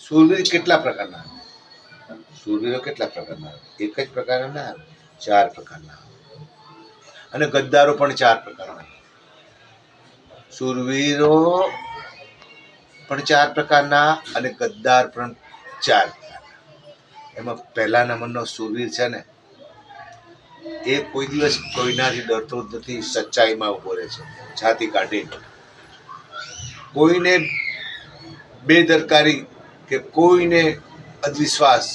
શૂરવીર કેટલા પ્રકારના? શૂરવીરો કેટલા પ્રકારના? એક જ પ્રકારના ના, 4 પ્રકારના. અને ગદ્દારો પણ 4 પ્રકારના. શૂરવીરો પણ 4 પ્રકારના અને ગદ્દાર પણ 4 પ્રકારના. એમાં પહેલા નંબરનો શૂરવીર છે ને, એ કોઈ દિવસ કોઈનાથી ડરતો જ નથી, સચ્ચાઈમાં ઉભો રહે છે, છાતી કાઢી. કોઈને બેદરકારી કે કોઈને અવિશ્વાસ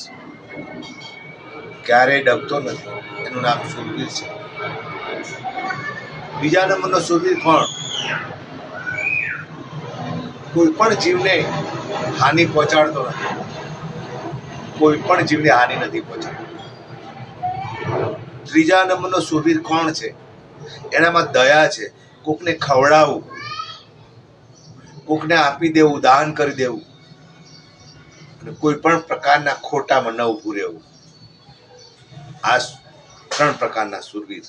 ક્યારેય ડરતો નથી. એનું નામ શૂરવીર છે. બીજા નંબરનો શૂરવીર કોણ? કોઈ પણ જીવને હાનિ પહોંચાડતો નથી. કોઈ પણ જીવને હાનિ નથી પહોંચાડતો. ત્રીજા નંબરનો શૂરવીર કોણ છે? એનામાં દયા છે. કોકને ખવડાવવું, કોકને આપી દેવું, દાન કરી દેવું, અને કોઈ પણ પ્રકારના ખોટામાં ન ઊભું રહેવું. આ 3 પ્રકારના શૂરવીર.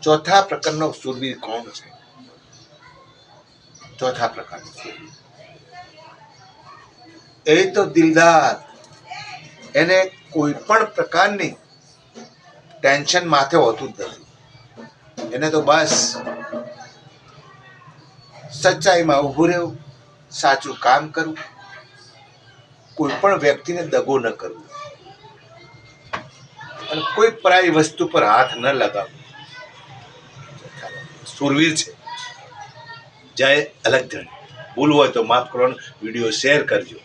ચોથા પ્રકારનો શૂરવીર કોણ છે? ચોથા પ્રકારનો શૂરવીર એ તો દિલદાર. એને કોઈ પણ પ્રકારની ટેન્શન માથે હોતું જ નથી. એને તો બસ સચ્ચાઈમાં ઊભું રહેવું, સાચું કામ કરવું, કોઈ પણ વ્યક્તિને દગો ન કરવો, અને કોઈ પરાઈ વસ્તુ પર હાથ ન લગાવવો. શૂરવીર છે. જય અલગ ધણી. ભૂલ હોય તો માફ કરવાનો. વિડીયો શેર કરજો.